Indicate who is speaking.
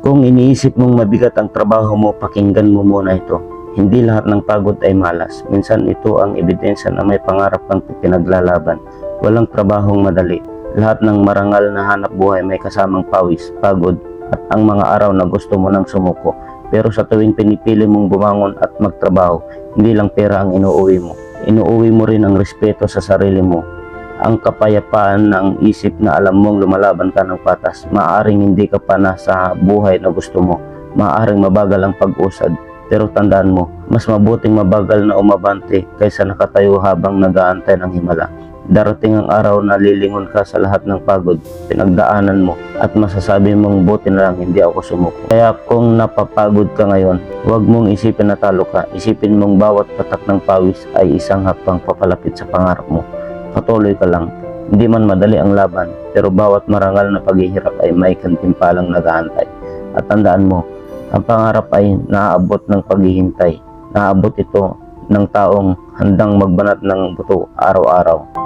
Speaker 1: Kung iniisip mong mabigat ang trabaho mo, pakinggan mo muna ito. Hindi lahat ng pagod ay malas. Minsan ito ang ebidensya na may pangarap kang pinaglalaban. Walang trabahong madali. Lahat ng marangal na hanap buhay may kasamang pawis, pagod, at ang mga araw na gusto mo nang sumuko. Pero sa tuwing pinipili mong bumangon at magtrabaho, hindi lang pera ang inuuwi mo. Inuuwi mo rin ang respeto sa sarili mo. Ang kapayapaan ng isip na alam mong lumalaban ka ng patas. Maaring hindi ka pa na sa buhay na gusto mo. Maaring mabagal ang pag-usad. Pero tandaan mo, mas mabuting mabagal na umabante kaysa nakatayo habang nag-aantay ng himala. Darating ang araw na lilingon ka sa lahat ng pagod, pinagdaanan mo, at masasabi mong buti na lang hindi ako sumuko. Kaya kung napapagod ka ngayon, huwag mong isipin na talo ka. Isipin mong bawat patak ng pawis ay isang hakbang papalapit sa pangarap mo. Patuloy ka lang. Hindi man madali ang laban, pero bawat marangal na paghihirap ay may kantimpalang nag-aantay. At tandaan mo, ang pangarap ay naaabot ng paghihintay. Naaabot ito ng taong handang magbanat ng buto araw-araw.